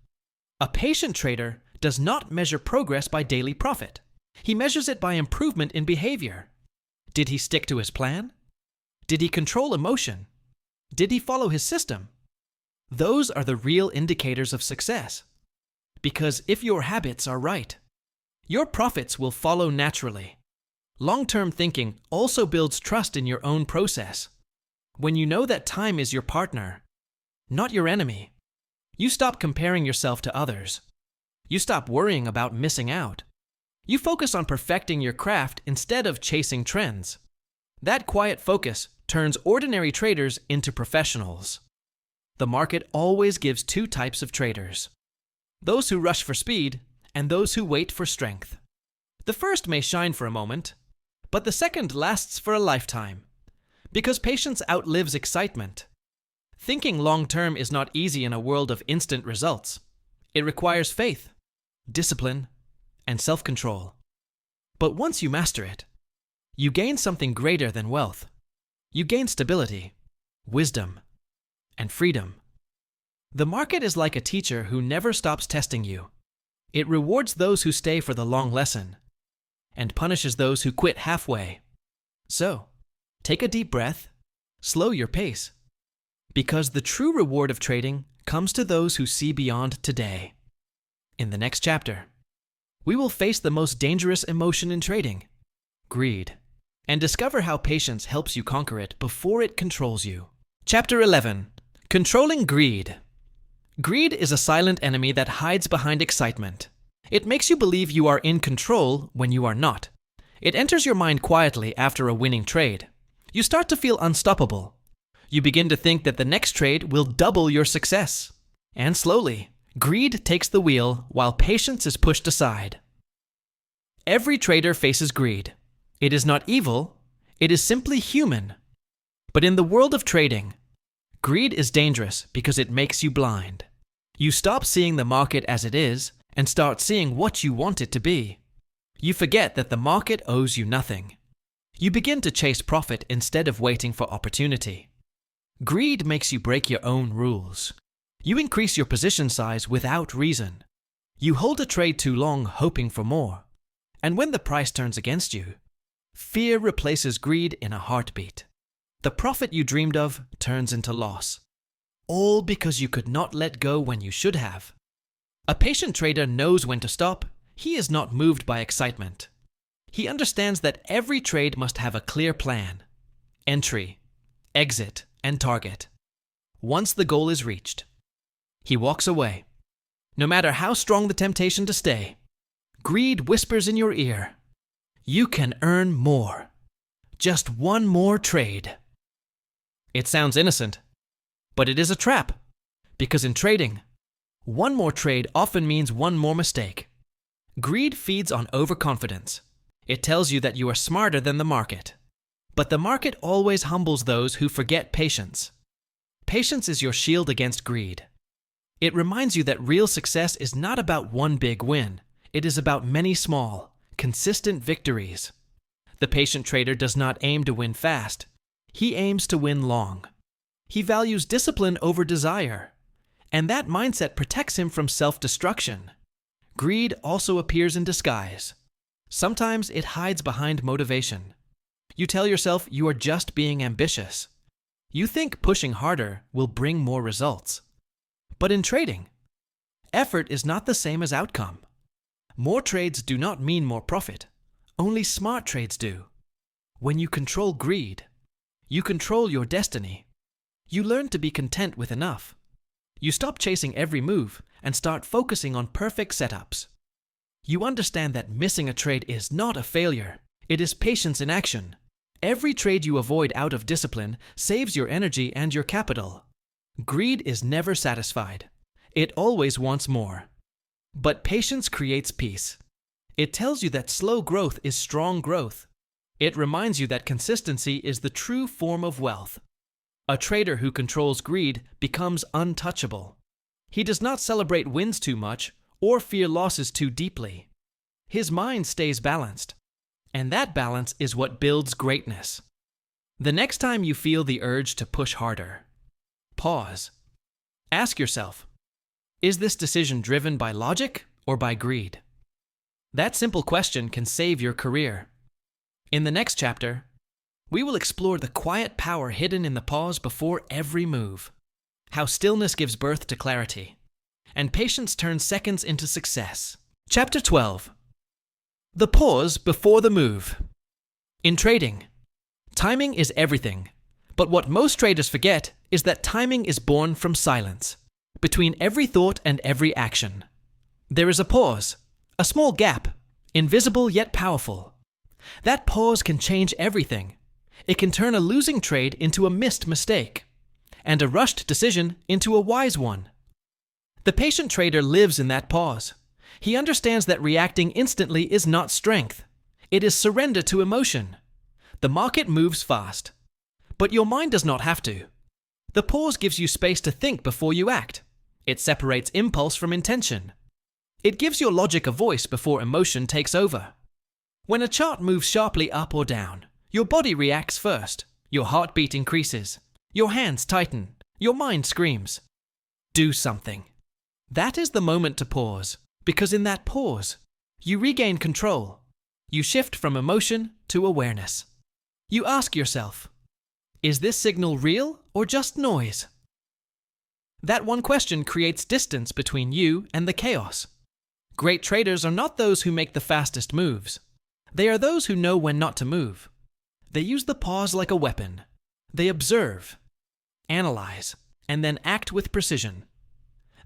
Speaker 1: A patient trader does not measure progress by daily profit. He measures it by improvement in behavior. Did he stick to his plan? Did he control emotion? Did he follow his system? Those are the real indicators of success. Because if your habits are right, your profits will follow naturally. Long-term thinking also builds trust in your own process. When you know that time is your partner, not your enemy, you stop comparing yourself to others. You stop worrying about missing out. You focus on perfecting your craft instead of chasing trends. That quiet focus turns ordinary traders into professionals. The market always gives two types of traders: those who rush for speed and those who wait for strength. The first may shine for a moment, but the second lasts for a lifetime, because patience outlives excitement. Thinking long-term is not easy in a world of instant results. It requires faith, discipline, and self-control. But once you master it, you gain something greater than wealth. You gain stability, wisdom, and freedom. The market is like a teacher who never stops testing you. It rewards those who stay for the long lesson and punishes those who quit halfway. So, take a deep breath, slow your pace, because the true reward of trading comes to those who see beyond today. In the next chapter, we will face the most dangerous emotion in trading, greed, and discover how patience helps you conquer it before it controls you. Chapter 11. Controlling Greed. Greed is a silent enemy that hides behind excitement. It makes you believe you are in control when you are not. It enters your mind quietly after a winning trade. You start to feel unstoppable. You begin to think that the next trade will double your success. And slowly, greed takes the wheel while patience is pushed aside. Every trader faces greed. It is not evil, it is simply human. But in the world of trading, greed is dangerous because it makes you blind. You stop seeing the market as it is and start seeing what you want it to be. You forget that the market owes you nothing. You begin to chase profit instead of waiting for opportunity. Greed makes you break your own rules. You increase your position size without reason. You hold a trade too long hoping for more. And when the price turns against you, fear replaces greed in a heartbeat. The profit you dreamed of turns into loss. All because you could not let go when you should have. A patient trader knows when to stop. He is not moved by excitement. He understands that every trade must have a clear plan: entry, exit, and target. Once the goal is reached, he walks away. No matter how strong the temptation to stay, greed whispers in your ear, "You can earn more. Just one more trade." It sounds innocent, but it is a trap, because in trading, one more trade often means one more mistake. Greed feeds on overconfidence. It tells you that you are smarter than the market. But the market always humbles those who forget patience. Patience is your shield against greed. It reminds you that real success is not about one big win. It is about many small, consistent victories. The patient trader does not aim to win fast. He aims to win long. He values discipline over desire, and that mindset protects him from self-destruction. Greed also appears in disguise. Sometimes it hides behind motivation. You tell yourself you are just being ambitious. You think pushing harder will bring more results. But in trading, effort is not the same as outcome. More trades do not mean more profit. Only smart trades do. When you control greed, you control your destiny. You learn to be content with enough. You stop chasing every move and start focusing on perfect setups. You understand that missing a trade is not a failure. It is patience in action. Every trade you avoid out of discipline saves your energy and your capital. Greed is never satisfied. It always wants more. But patience creates peace. It tells you that slow growth is strong growth. It reminds you that consistency is the true form of wealth. A trader who controls greed becomes untouchable. He does not celebrate wins too much or fear losses too deeply. His mind stays balanced. And that balance is what builds greatness. The next time you feel the urge to push harder, pause. Ask yourself, is this decision driven by logic or by greed? That simple question can save your career. In the next chapter, we will explore the quiet power hidden in the pause before every move, how stillness gives birth to clarity, and patience turns seconds into success. Chapter 12. The pause before the move. In trading, timing is everything, but what most traders forget is that timing is born from silence. Between every thought and every action, there is a pause, a small gap, invisible yet powerful. That pause can change everything. It can turn a losing trade into a missed mistake, and a rushed decision into a wise one. The patient trader lives in that pause. He understands that reacting instantly is not strength. It is surrender to emotion. The market moves fast, but your mind does not have to. The pause gives you space to think before you act. It separates impulse from intention. It gives your logic a voice before emotion takes over. When a chart moves sharply up or down, your body reacts first. Your heartbeat increases. Your hands tighten. Your mind screams. Do something. That is the moment to pause, because in that pause, you regain control. You shift from emotion to awareness. You ask yourself, is this signal real or just noise? That one question creates distance between you and the chaos. Great traders are not those who make the fastest moves. They are those who know when not to move. They use the pause like a weapon. They observe, analyze, and then act with precision.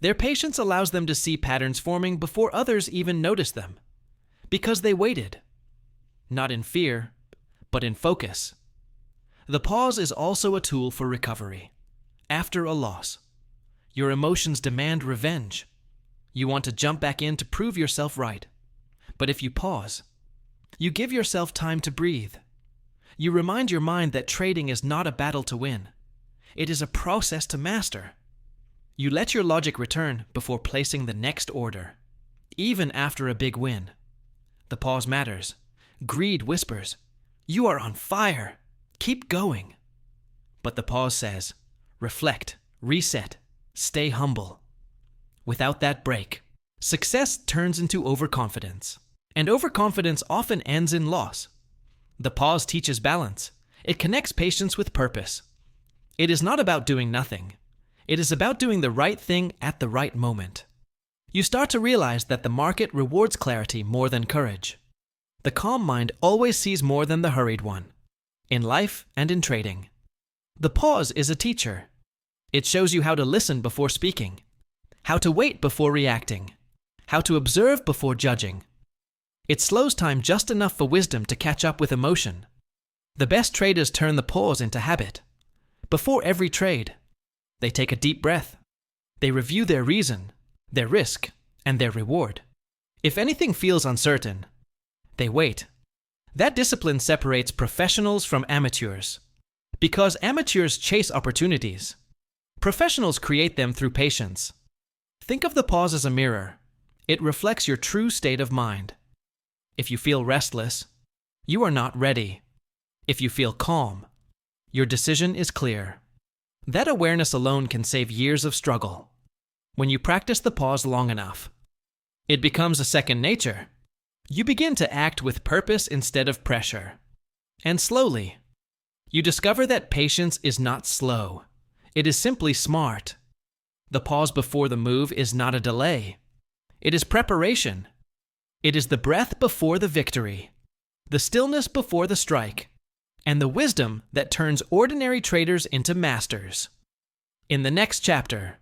Speaker 1: Their patience allows them to see patterns forming before others even notice them, because they waited, not in fear, but in focus. The pause is also a tool for recovery. After a loss, your emotions demand revenge. You want to jump back in to prove yourself right. But if you pause, you give yourself time to breathe. You remind your mind that trading is not a battle to win. It is a process to master. You let your logic return before placing the next order. Even after a big win, the pause matters. Greed whispers, "You are on fire. Keep going." But the pause says, reflect, reset, stay humble. Without that break, success turns into overconfidence, and overconfidence often ends in loss. The pause teaches balance. It connects patience with purpose. It is not about doing nothing. It is about doing the right thing at the right moment. You start to realize that the market rewards clarity more than courage. The calm mind always sees more than the hurried one, in life and in trading. The pause is a teacher. It shows you how to listen before speaking, how to wait before reacting, how to observe before judging. It slows time just enough for wisdom to catch up with emotion. The best traders turn the pause into habit. Before every trade, they take a deep breath. They review their reason, their risk, and their reward. If anything feels uncertain, they wait. That discipline separates professionals from amateurs. Because amateurs chase opportunities, professionals create them through patience. Think of the pause as a mirror. It reflects your true state of mind. If you feel restless, you are not ready. If you feel calm, your decision is clear. That awareness alone can save years of struggle. When you practice the pause long enough, it becomes a second nature. You begin to act with purpose instead of pressure. And slowly, you discover that patience is not slow. It is simply smart. The pause before the move is not a delay. It is preparation. It is the breath before the victory, the stillness before the strike, and the wisdom that turns ordinary traders into masters. In the next chapter,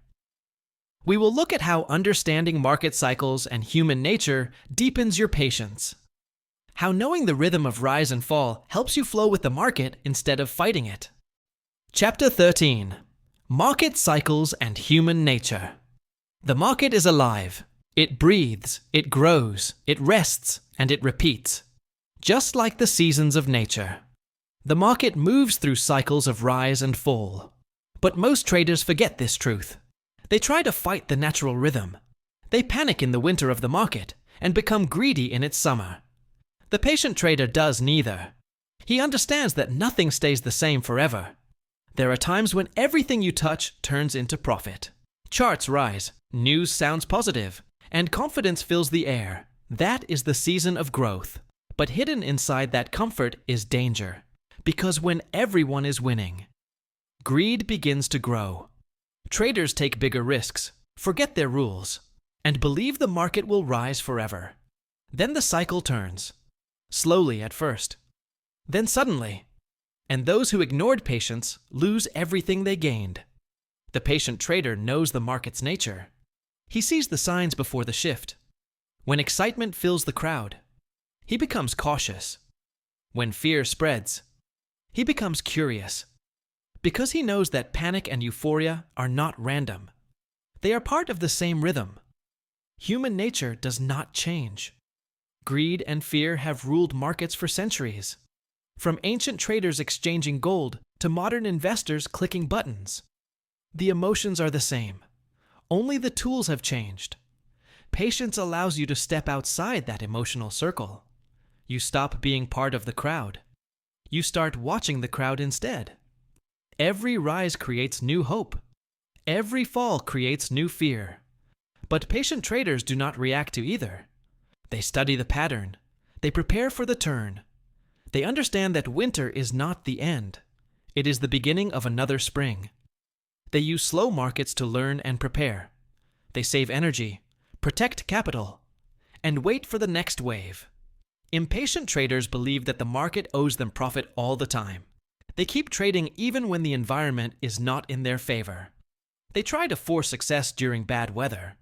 Speaker 1: we will look at how understanding market cycles and human nature deepens your patience. How knowing the rhythm of rise and fall helps you flow with the market instead of fighting it. Chapter 13. Market Cycles and Human Nature. The market is alive. It breathes, it grows, it rests, and it repeats. Just like the seasons of nature. The market moves through cycles of rise and fall. But most traders forget this truth. They try to fight the natural rhythm. They panic in the winter of the market and become greedy in its summer. The patient trader does neither. He understands that nothing stays the same forever. There are times when everything you touch turns into profit. Charts rise, news sounds positive, and confidence fills the air. That is the season of growth. But hidden inside that comfort is danger. Because when everyone is winning, greed begins to grow. Traders take bigger risks, forget their rules, and believe the market will rise forever. Then the cycle turns. Slowly at first, then suddenly. And those who ignored patience lose everything they gained. The patient trader knows the market's nature. He sees the signs before the shift. When excitement fills the crowd, he becomes cautious. When fear spreads, he becomes curious. Because he knows that panic and euphoria are not random. They are part of the same rhythm. Human nature does not change. Greed and fear have ruled markets for centuries. From ancient traders exchanging gold to modern investors clicking buttons. The emotions are the same. Only the tools have changed. Patience allows you to step outside that emotional circle. You stop being part of the crowd. You start watching the crowd instead. Every rise creates new hope. Every fall creates new fear. But patient traders do not react to either. They study the pattern. They prepare for the turn. They understand that winter is not the end. It is the beginning of another spring. They use slow markets to learn and prepare. They save energy, protect capital, and wait for the next wave. Impatient traders believe that the market owes them profit all the time. They keep trading even when the environment is not in their favor. They try to force success during bad weather.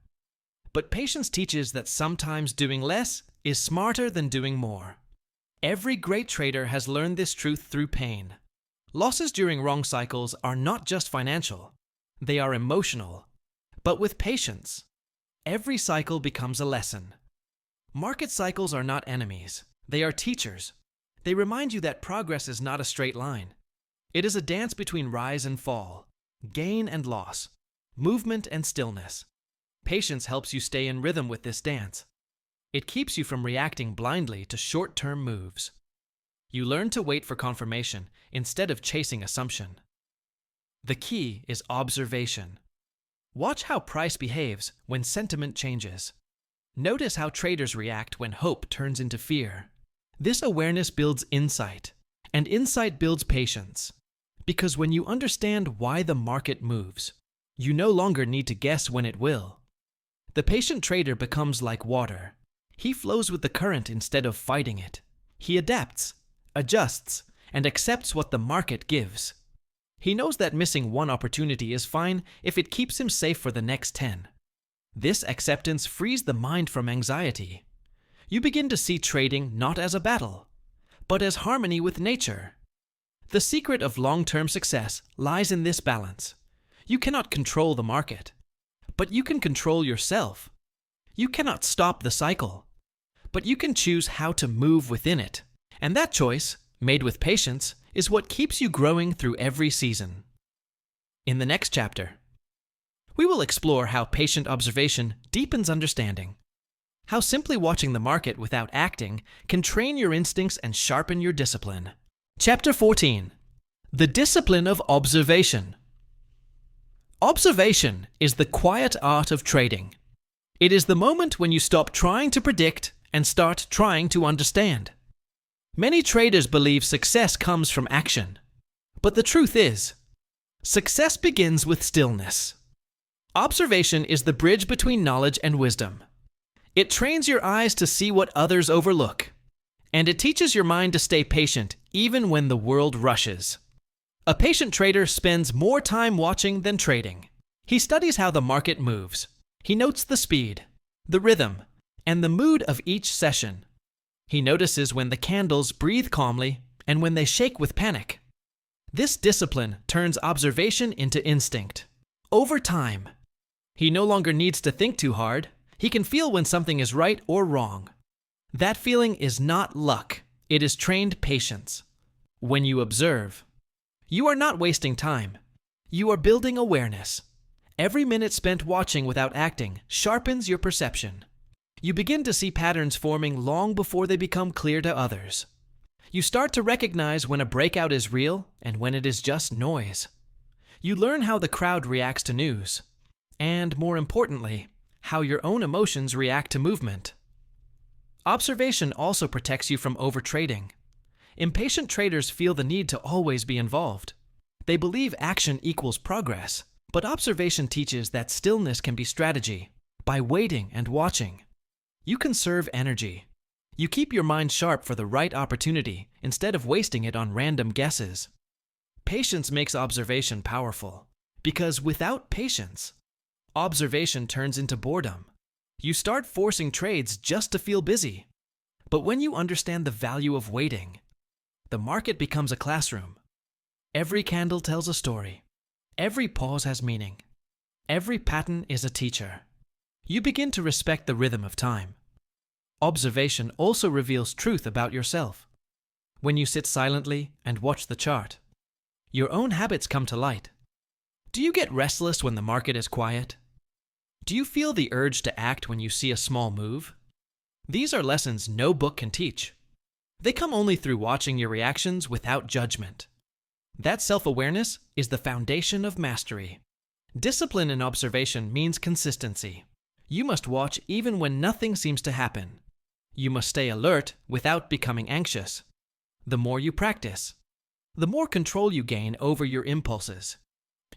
Speaker 1: But patience teaches that sometimes doing less is smarter than doing more. Every great trader has learned this truth through pain. Losses during wrong cycles are not just financial. They are emotional. But with patience, every cycle becomes a lesson. Market cycles are not enemies. They are teachers. They remind you that progress is not a straight line. It is a dance between rise and fall, gain and loss, movement and stillness. Patience helps you stay in rhythm with this dance. It keeps you from reacting blindly to short-term moves. You learn to wait for confirmation instead of chasing assumption. The key is observation. Watch how price behaves when sentiment changes. Notice how traders react when hope turns into fear. This awareness builds insight, and insight builds patience. Because when you understand why the market moves, you no longer need to guess when it will. The patient trader becomes like water. He flows with the current instead of fighting it. He adapts, adjusts, and accepts what the market gives. He knows that missing one opportunity is fine if it keeps him safe for the next 10. This acceptance frees the mind from anxiety. You begin to see trading not as a battle, but as harmony with nature. The secret of long-term success lies in this balance. You cannot control the market, but you can control yourself. You cannot stop the cycle, but you can choose how to move within it. And that choice, made with patience, is what keeps you growing through every season. In the next chapter, we will explore how patient observation deepens understanding, how simply watching the market without acting can train your instincts and sharpen your discipline. Chapter 14. The Discipline of Observation. Observation is the quiet art of trading. It is the moment when you stop trying to predict and start trying to understand. Many traders believe success comes from action. But the truth is, success begins with stillness. Observation is the bridge between knowledge and wisdom. It trains your eyes to see what others overlook, and it teaches your mind to stay patient even when the world rushes. A patient trader spends more time watching than trading. He studies how the market moves. He notes the speed, the rhythm, and the mood of each session. He notices when the candles breathe calmly and when they shake with panic. This discipline turns observation into instinct. Over time, he no longer needs to think too hard. He can feel when something is right or wrong. That feeling is not luck. It is trained patience. When you observe, you are not wasting time. You are building awareness. Every minute spent watching without acting sharpens your perception. You begin to see patterns forming long before they become clear to others. You start to recognize when a breakout is real and when it is just noise. You learn how the crowd reacts to news, and more importantly, how your own emotions react to movement. Observation also protects you from overtrading. Impatient traders feel the need to always be involved. They believe action equals progress, but observation teaches that stillness can be strategy. By waiting and watching, you conserve energy. You keep your mind sharp for the right opportunity instead of wasting it on random guesses. Patience makes observation powerful, because without patience, observation turns into boredom. You start forcing trades just to feel busy. But when you understand the value of waiting, the market becomes a classroom. Every candle tells a story. Every pause has meaning. Every pattern is a teacher. You begin to respect the rhythm of time. Observation also reveals truth about yourself. When you sit silently and watch the chart, your own habits come to light. Do you get restless when the market is quiet? Do you feel the urge to act when you see a small move? These are lessons no book can teach. They come only through watching your reactions without judgment. That self-awareness is the foundation of mastery. Discipline in observation means consistency. You must watch even when nothing seems to happen. You must stay alert without becoming anxious. The more you practice, the more control you gain over your impulses.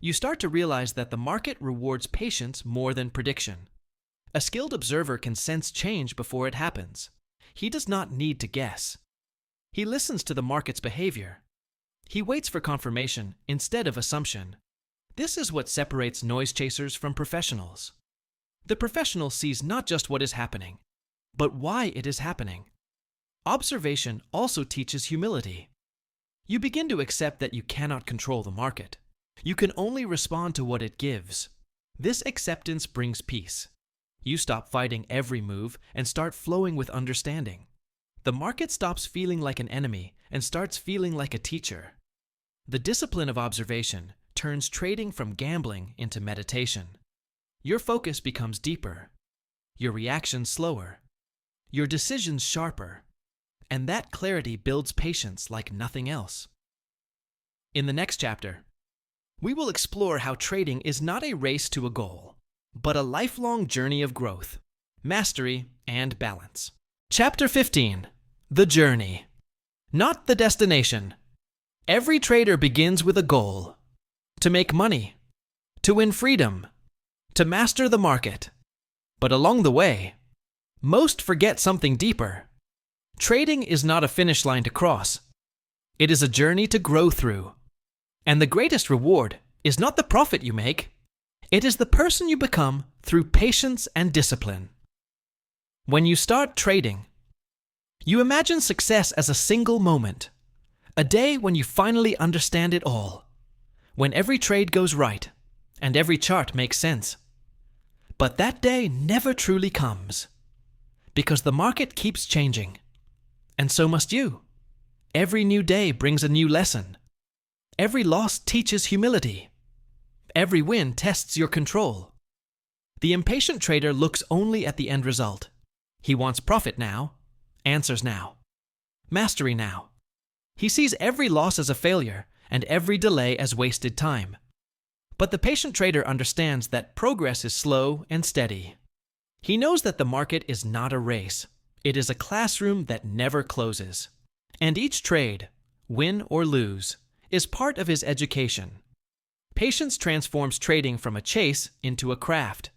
Speaker 1: You start to realize that the market rewards patience more than prediction. A skilled observer can sense change before it happens. He does not need to guess. He listens to the market's behavior. He waits for confirmation instead of assumption. This is what separates noise chasers from professionals. The professional sees not just what is happening, but why it is happening. Observation also teaches humility. You begin to accept that you cannot control the market. You can only respond to what it gives. This acceptance brings peace. You stop fighting every move and start flowing with understanding. The market stops feeling like an enemy and starts feeling like a teacher. The discipline of observation turns trading from gambling into meditation. Your focus becomes deeper, your reactions slower, your decisions sharper, and that clarity builds patience like nothing else. In the next chapter, we will explore how trading is not a race to a goal, but a lifelong journey of growth, mastery, and balance. Chapter 15. The Journey. Not the destination. Every trader begins with a goal: to make money, to win freedom, to master the market. But along the way, most forget something deeper. Trading is not a finish line to cross. It is a journey to grow through. And the greatest reward is not the profit you make. It is the person you become through patience and discipline. When you start trading, you imagine success as a single moment, a day when you finally understand it all, when every trade goes right and every chart makes sense. But that day never truly comes, because the market keeps changing. And so must you. Every new day brings a new lesson. Every loss teaches humility. Every win tests your control. The impatient trader looks only at the end result. He wants profit now, answers now, mastery now. He sees every loss as a failure and every delay as wasted time. But the patient trader understands that progress is slow and steady. He knows that the market is not a race. It is a classroom that never closes. And each trade, win or lose, is part of his education. Patience transforms trading from a chase into a craft.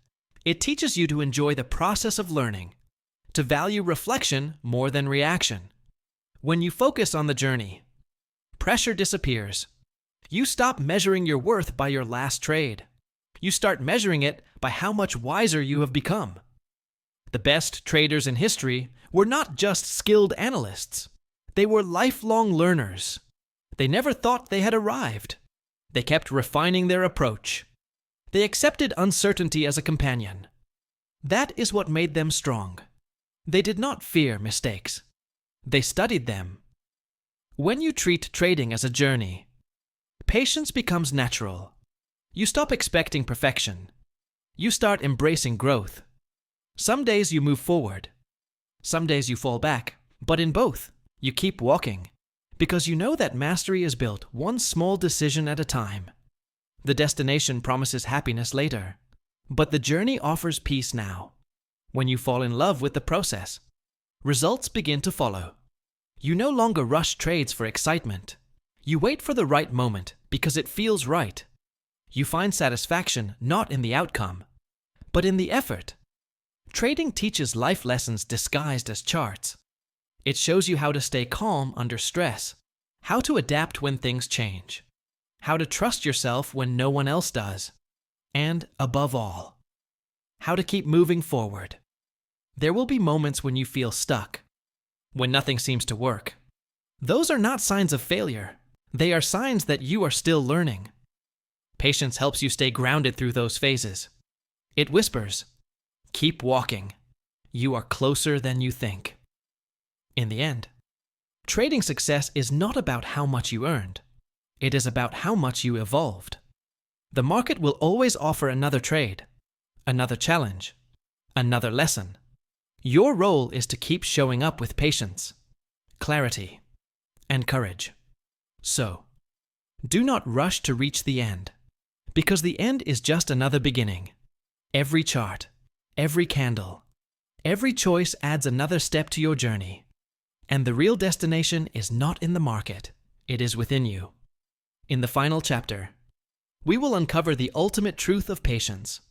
Speaker 1: It teaches you to enjoy the process of learning, to value reflection more than reaction. When you focus on the journey, pressure disappears. You stop measuring your worth by your last trade. You start measuring it by how much wiser you have become. The best traders in history were not just skilled analysts. They were lifelong learners. They never thought they had arrived. They kept refining their approach. They accepted uncertainty as a companion. That is what made them strong. They did not fear mistakes. They studied them. When you treat trading as a journey, patience becomes natural. You stop expecting perfection. You start embracing growth. Some days you move forward. Some days you fall back. But in both, you keep walking. Because you know that mastery is built one small decision at a time. The destination promises happiness later, but the journey offers peace now. When you fall in love with the process, results begin to follow. You no longer rush trades for excitement. You wait for the right moment because it feels right. You find satisfaction not in the outcome, but in the effort. Trading teaches life lessons disguised as charts. It shows you how to stay calm under stress, how to adapt when things change, how to trust yourself when no one else does, and, above all, how to keep moving forward. There will be moments when you feel stuck, when nothing seems to work. Those are not signs of failure. They are signs that you are still learning. Patience helps you stay grounded through those phases. It whispers, "Keep walking. You are closer than you think." In the end, trading success is not about how much you earned. It is about how much you evolved. The market will always offer another trade, another challenge, another lesson. Your role is to keep showing up with patience, clarity, and courage. So, do not rush to reach the end, because the end is just another beginning. Every chart, every candle, every choice adds another step to your journey. And the real destination is not in the market, it is within you. In the final chapter, we will uncover the ultimate truth of patience,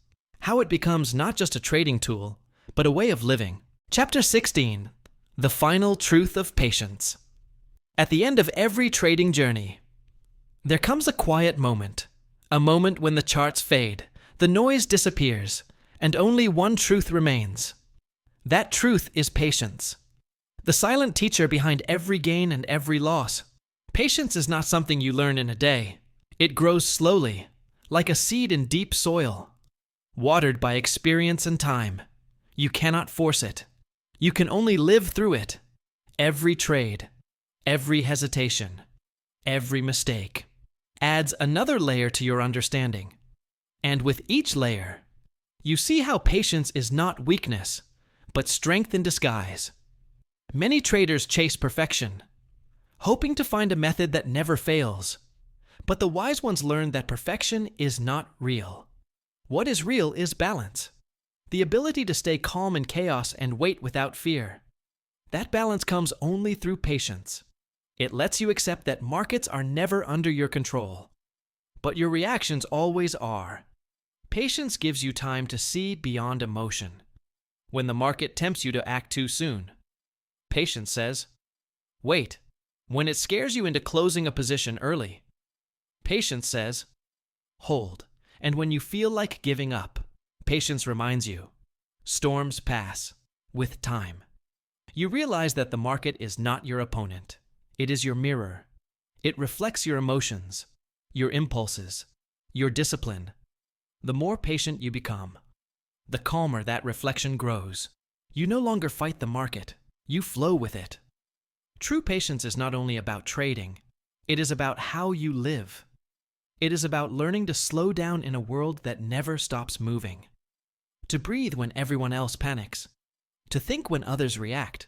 Speaker 1: how it becomes not just a trading tool, but a way of living. Chapter 16, The Final Truth of Patience. At the end of every trading journey, there comes a quiet moment, a moment when the charts fade, the noise disappears, and only one truth remains. That truth is patience. The silent teacher behind every gain and every loss. Patience is not something you learn in a day. It grows slowly, like a seed in deep soil, watered by experience and time. You cannot force it. You can only live through it. Every trade, every hesitation, every mistake adds another layer to your understanding. And with each layer, you see how patience is not weakness, but strength in disguise. Many traders chase perfection, hoping to find a method that never fails. But the wise ones learn that perfection is not real. What is real is balance. The ability to stay calm in chaos and wait without fear. That balance comes only through patience. It lets you accept that markets are never under your control, but your reactions always are. Patience gives you time to see beyond emotion. When the market tempts you to act too soon, patience says, "Wait," when it scares you into closing a position early. Patience says, "Hold," and when you feel like giving up, patience reminds you, storms pass, with time. You realize that the market is not your opponent. It is your mirror. It reflects your emotions, your impulses, your discipline. The more patient you become, the calmer that reflection grows. You no longer fight the market. You flow with it. True patience is not only about trading, it is about how you live. It is about learning to slow down in a world that never stops moving. To breathe when everyone else panics. To think when others react.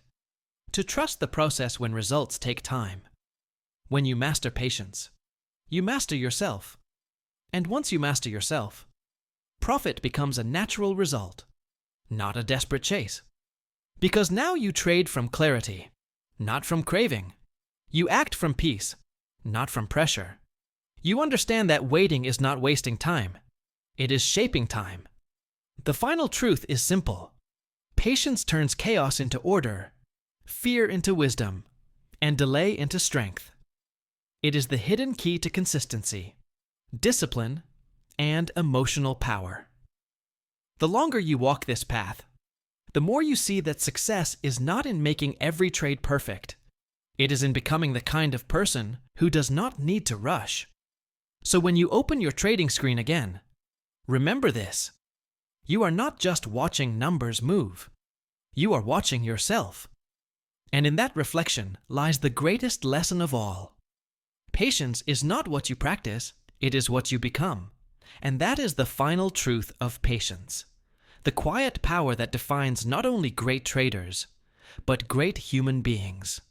Speaker 1: To trust the process when results take time. When you master patience, you master yourself. And once you master yourself, profit becomes a natural result, not a desperate chase. Because now you trade from clarity, not from craving. You act from peace, not from pressure. You understand that waiting is not wasting time. It is shaping time. The final truth is simple. Patience turns chaos into order, fear into wisdom, and delay into strength. It is the hidden key to consistency, discipline, and emotional power. The longer you walk this path, the more you see that success is not in making every trade perfect. It is in becoming the kind of person who does not need to rush. So when you open your trading screen again, remember this. You are not just watching numbers move. You are watching yourself. And in that reflection lies the greatest lesson of all. Patience is not what you practice, it is what you become. And that is the final truth of patience. the quiet power that defines not only great traders, but great human beings.